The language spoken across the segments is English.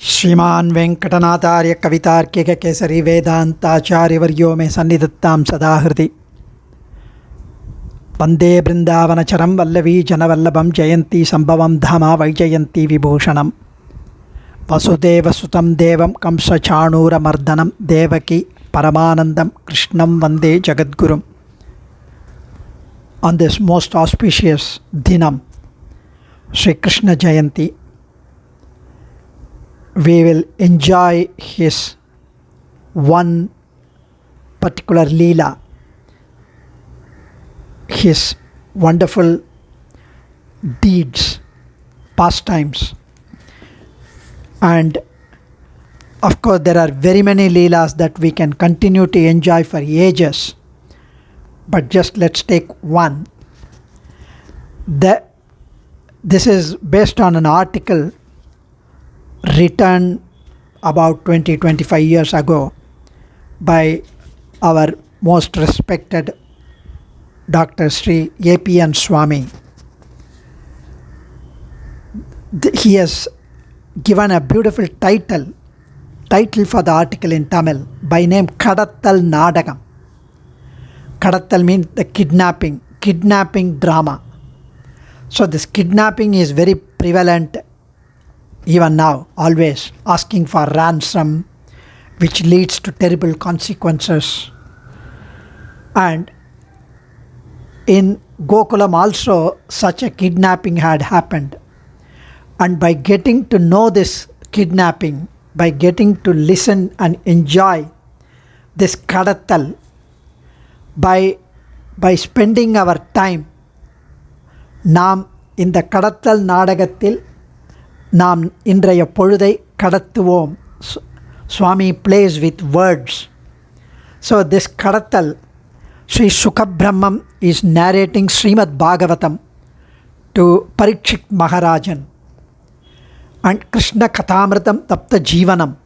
श्रीमान् वेंकटनाथार्य कवितार्किक केसरी वेदांताचार्यवर्यो मे सन्निधत्तां सदा हृदि वन्दे बृन्दावनचरं वल्लवी जनवल्लभं जयन्ती सम्भवं धामा वैजयन्ती विभूषणं वसुदेवसुतं देवं कंसचाणूरमर्दनं देवकी परमानन्दं कृष्णं वन्दे जगद्गुरुम्. On this most auspicious dinam, Sri Krishna Jayanti, we will enjoy his one particular Leela, his wonderful deeds, pastimes. And of course, there are very many Leelas that we can continue to enjoy for ages. But just let's take one. This is based on an article written about 20-25 years ago by our most respected Dr. Sri A.P.N. Swami. He has given a beautiful title for the article in Tamil by name Kadattal Nadagam. Kadattal means the kidnapping drama. So this kidnapping is very prevalent even now, always asking for ransom, which leads to terrible consequences. And in Gokulam also such a kidnapping had happened. And by getting to know this kidnapping, by getting to listen and enjoy this Kadattal, by spending our time, நாம் இந்த கடத்தல் நாடகத்தில் நாம் இன்றைய பொழுதை கடத்துவோம். Swami plays with words. So this Kadattal, Sri Sukabrahmam is narrating Srimad Bhagavatam to Parikshit Maharajan and Krishna Kathamritam Tapta Jivanam.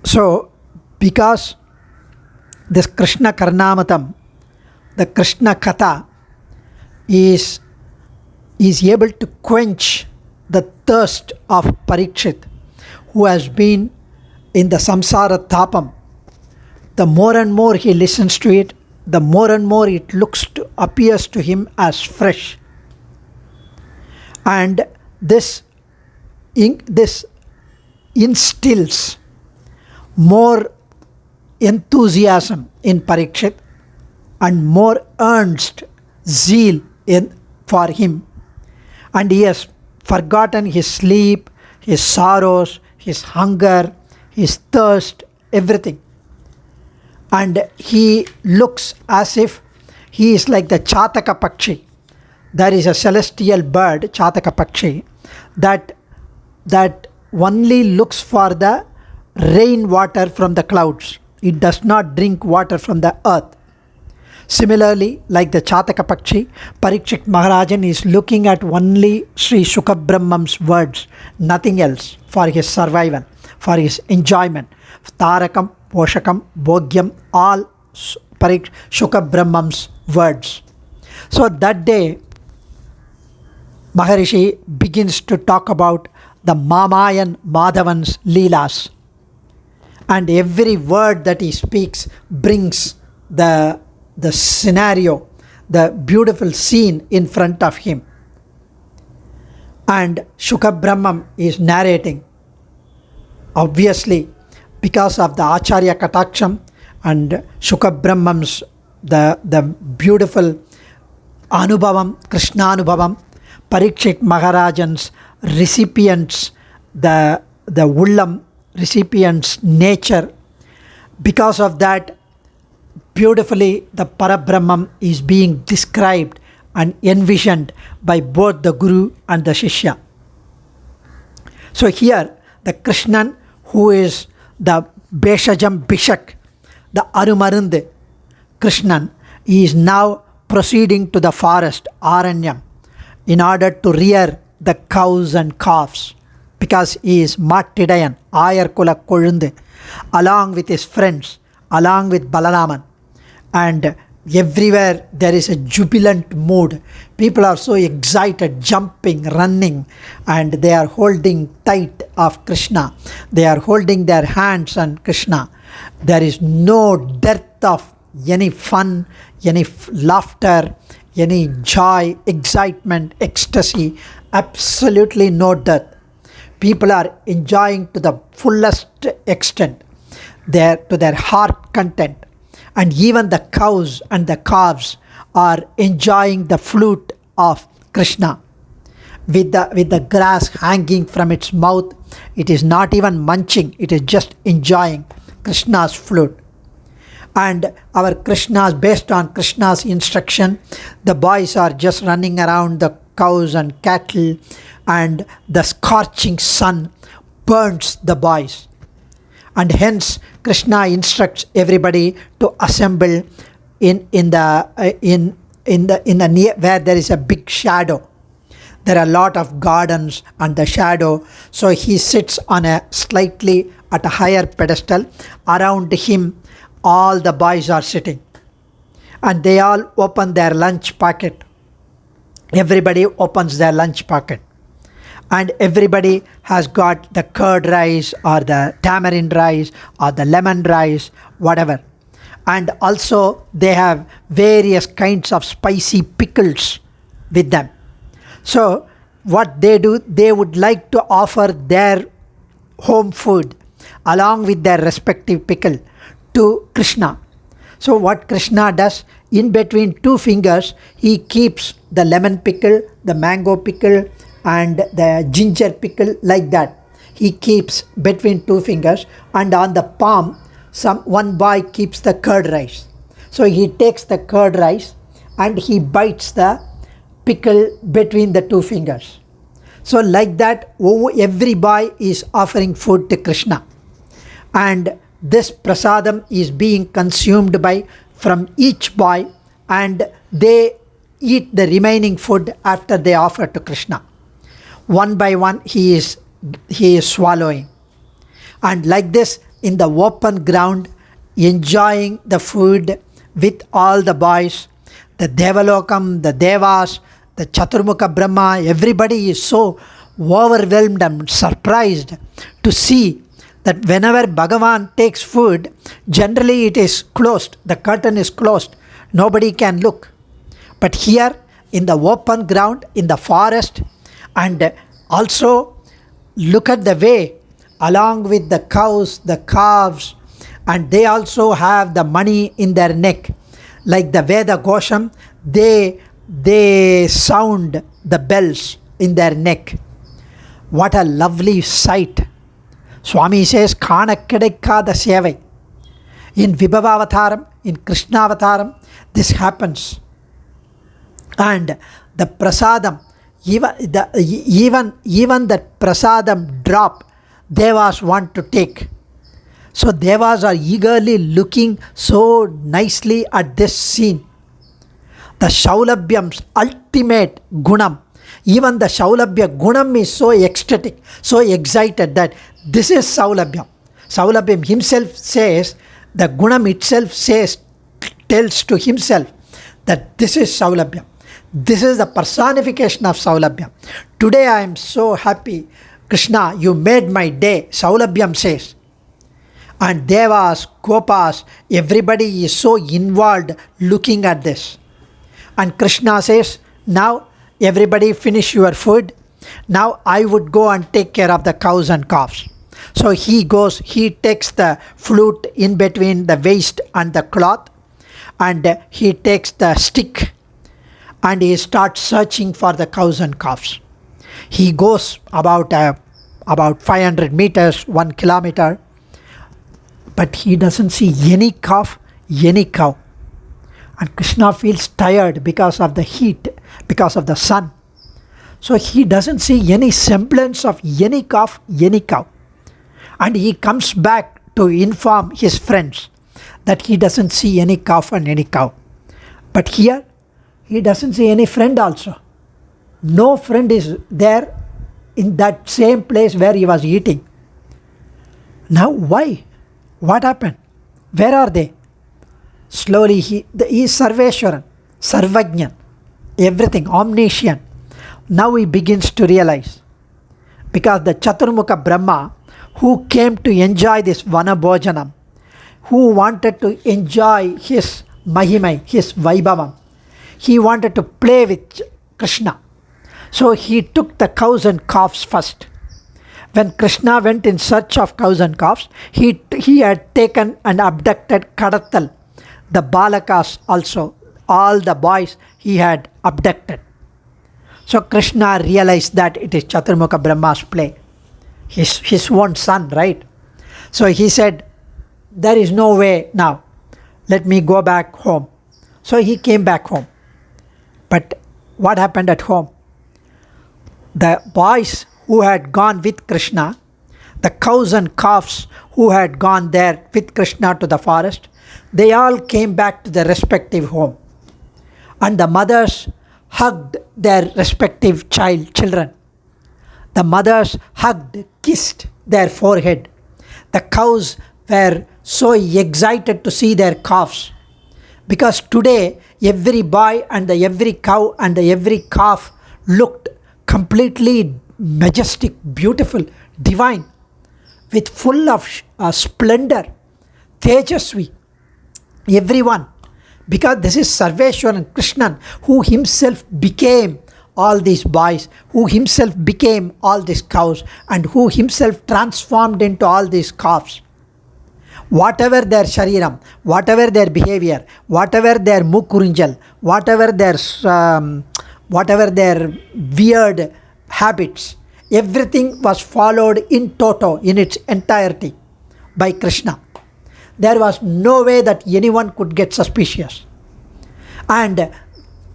So because this Krishna Karnamatam, the Krishna Katha is able to quench the thirst of Parikshit, who has been in the samsara tapam. The more and more he listens to it, the more and more it appears to him as fresh. And this instills more enthusiasm in Parikshit and more earnest zeal for him. And he has forgotten his sleep, his sorrows, his hunger, his thirst, everything. And he looks as if he is like the Chataka Pakshi. There is a celestial bird, Chataka Pakshi, that only looks for the rainwater from the clouds. It does not drink water from the earth. Similarly, like the Chataka Pakshi, Parikshit Maharajan is looking at only Sri Sukabrahmam's words, nothing else, for his survival, for his enjoyment. Tarakam, Poshakam, Bhogyam, all Sukabrahmam's words. So that day, Maharishi begins to talk about the Mamayan Madhavan's Leelas. And every word that he speaks brings the scenario, the beautiful scene in front of him. And Sukabrahmam is narrating, obviously because of the Acharya Kataksham and Sukabrahmam's the beautiful Anubhavam, Krishna Anubhavam, Parikshit Maharajan's recipients, the Ullam recipient's nature. Because of that, beautifully the Parabrahmam is being described and envisioned by both the Guru and the Shishya. So here the Krishnan, who is the Beshajam Bishak, the Arumarund Krishnan, is now proceeding to the forest, Aranyam, in order to rear the cows and calves, because he is Mattidayan, Ayarkula Kolunde, along with his friends, along with Balaraman. And everywhere there is a jubilant mood. People are so excited, jumping, running, and they are holding tight of Krishna. They are holding their hands on Krishna. There is no dearth of any fun, any laughter, any joy, excitement, ecstasy, absolutely no dearth. People are enjoying to the fullest extent, to their heart content. And even the cows and the calves are enjoying the flute of Krishna. With the grass hanging from its mouth, it is not even munching, it is just enjoying Krishna's flute. And our Krishnas, based on Krishna's instruction, the boys are just running around the cows and cattle, and the scorching sun burns the boys. And hence Krishna instructs everybody to assemble in the near where there is a big shadow. There are a lot of gardens and the shadow. So he sits on a slightly at a higher pedestal. Around him, all the boys are sitting. And they all open their lunch packet. Everybody opens their lunch packet. And everybody has got the curd rice or the tamarind rice or the lemon rice, whatever. And also they have various kinds of spicy pickles with them. So what they do, they would like to offer their home food along with their respective pickle to Krishna. So what Krishna does, in between two fingers, he keeps the lemon pickle, the mango pickle, and the ginger pickle, like that. He keeps between two fingers, and on the palm, one boy keeps the curd rice. So he takes the curd rice and he bites the pickle between the two fingers. So like that, every boy is offering food to Krishna. And this prasadam is being consumed from each boy, and they eat the remaining food after they offer to Krishna. One by one he is swallowing. And like this, in the open ground, enjoying the food with all the boys, the Devalokam, the Devas, the Chaturmukha Brahma, everybody is so overwhelmed and surprised to see that whenever Bhagavan takes food, generally it is closed, the curtain is closed, nobody can look. But here in the open ground, in the forest, and also look at the way along with the cows, the calves, and they also have the money in their neck. Like the Veda Gosham, they sound the bells in their neck. What a lovely sight. Swami says, Kana Kedaikada Sevai. In Vibhavavataram, in Krishna Avataram, this happens. And the prasadam, even that prasadam drop, Devas want to take. So Devas are eagerly looking so nicely at this scene. The Shaulabhyam's ultimate gunam, even the Shaulabhya gunam is so ecstatic, so excited that this is Saulabhyam. Saulabhyam himself says, the gunam itself tells to himself that this is Saulabhyam. This is the personification of Saulabhyam. Today I am so happy. Krishna, you made my day, Saulabhyam says. And Devas, Gopas, everybody is so involved looking at this. And Krishna says, now everybody finish your food. Now I would go and take care of the cows and calves. So he goes, he takes the flute in between the waist and the cloth, and he takes the stick and he starts searching for the cows and calves. He goes about 500 meters, 1 kilometer, but he doesn't see any calf, any cow. And Krishna feels tired because of the heat, because of the sun. So he doesn't see any semblance of any calf, any cow. And he comes back to inform his friends that he doesn't see any calf and any cow. But here, he doesn't see any friend also. No friend is there in that same place where he was eating. Now why? What happened? Where are they? Slowly he is Sarveshwaran, Sarvajnan, everything, omniscient. Now he begins to realize because the Chaturmukha Brahma, who came to enjoy this Vanabhojanam, who wanted to enjoy his Mahimai, his Vaibhavam, he wanted to play with Krishna. So he took the cows and calves first. When Krishna went in search of cows and calves, he had taken and abducted Kadattal, the Balakas also, all the boys he had abducted. So Krishna realized that it is Chaturmukha Brahma's play, his own son, right? So he said, there is no way now, let me go back home. So he came back home. But what happened at home? The boys who had gone with Krishna, the cows and calves who had gone there with Krishna to the forest, they all came back to their respective home. And the mothers hugged their respective children. The mothers hugged, kissed their forehead. The cows were so excited to see their calves. Because today, every boy and every cow and every calf looked completely majestic, beautiful, divine, with full of splendor, Tejasvi, everyone. Because this is Sarveshwaran Krishnan, who himself became all these boys, who himself became all these cows, and who himself transformed into all these calves. Whatever their shariram, whatever their behavior, whatever their mukurinjal, whatever their weird habits, everything was followed in toto, in its entirety, by Krishna. There was no way that anyone could get suspicious. And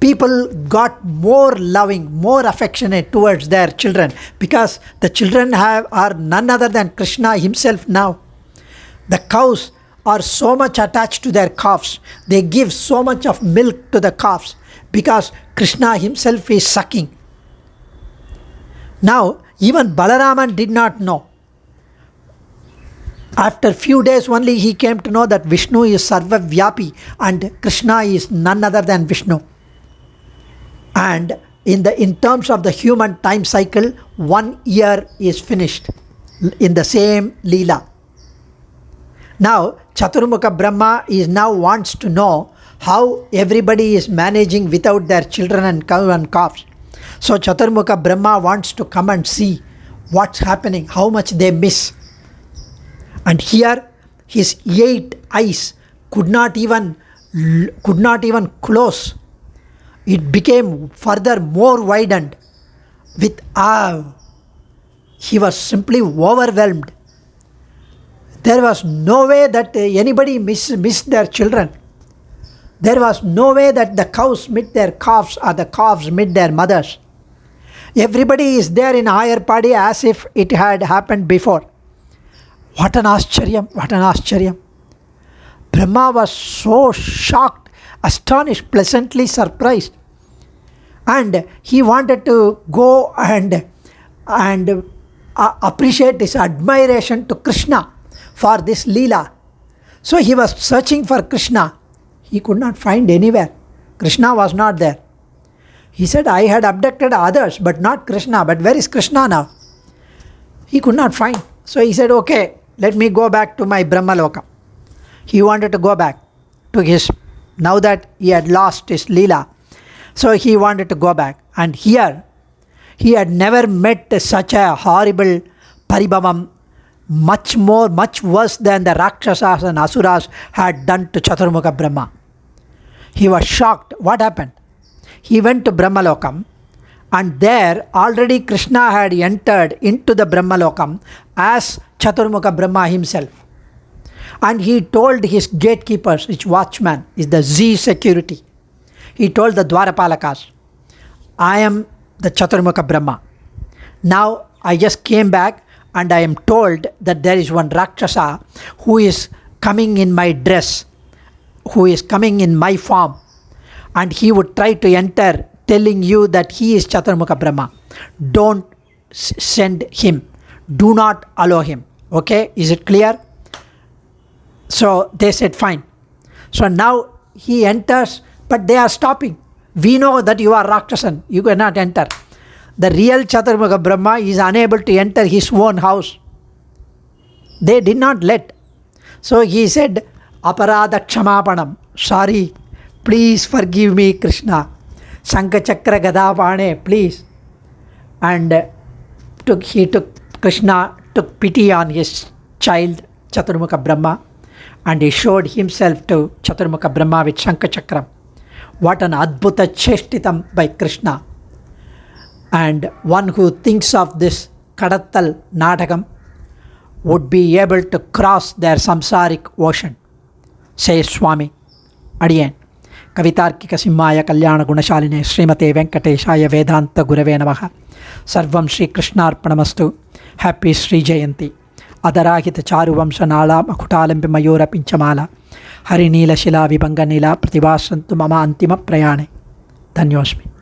people got more loving, more affectionate towards their children, because the children are none other than Krishna himself now. The cows are so much attached to their calves. They give so much of milk to the calves because Krishna himself is sucking. Now, even Balaraman did not know. After few days only he came to know that Vishnu is Sarva Vyapi and Krishna is none other than Vishnu. And in terms of the human time cycle, 1 year is finished in the same Leela. Now, Chaturmukha Brahma now wants to know how everybody is managing without their children and cow and calves. So Chaturmukha Brahma wants to come and see what's happening, how much they miss. And here his 8 eyes could not even close. It became further more widened with awe. He was simply overwhelmed. There was no way that anybody missed their children. There was no way that the cows met their calves or the calves met their mothers. Everybody is there in higher party as if it had happened before. What an Ascharyam, what an Ascharyam. Brahma was so shocked, astonished, pleasantly surprised. And he wanted to go and appreciate his admiration to Krishna for this Leela. So he was searching for Krishna. He could not find anywhere. Krishna was not there. He said, I had abducted others, but not Krishna. But where is Krishna now? He could not find. So he said, okay, let me go back to my Brahmaloka. He wanted to go back to his, now that he had lost his Leela. So he wanted to go back. And here, he had never met such a horrible paribhavam, much worse than the Rakshasas and Asuras had done to Chaturmukha Brahma. He was shocked. What happened? He went to Brahmalokam, and there already Krishna had entered into the Brahmalokam as Chaturmukha Brahma himself. And he told his gatekeepers, his watchman, is the Z security. He told the Dwarapalakas, I am the Chaturmukha Brahma. Now I just came back and I am told that there is one Rakshasa who is coming in my dress, who is coming in my form, and he would try to enter telling you that he is Chaturmukha Brahma. Don't send him. Do not allow him. Okay, is it clear? So they said fine. So now he enters, but they are stopping. We know that you are Rakshasan. You cannot enter. The real Chaturmukha Brahma is unable to enter his own house. They did not let. So he said, Aparada Kshamapanam. Sorry, please forgive me, Krishna. Shankachakra Gadapane, please. And Krishna took pity on his child, Chaturmukha Brahma, and he showed himself to Chaturmukha Brahma with Shankachakram. What an Adbhuta Cheshtitam by Krishna. And one who thinks of this Kadattal Nadagam would be able to cross their samsaric ocean, says Swami. Adiyan. Kavitarkika Simhaya Kalyana Gunashaline Srimate Venkateshaya Vedanta Gurave Namaha. Sarvam Shri Krishnarpanamastu. Happy Sri Jayanti. Adarahita Charuvamsanala Makutalambi Mayura Pinchamala. Harinila Shila Vibanga Nila Pratibhasantu Mama Antima Prayane. Dhanyosmi.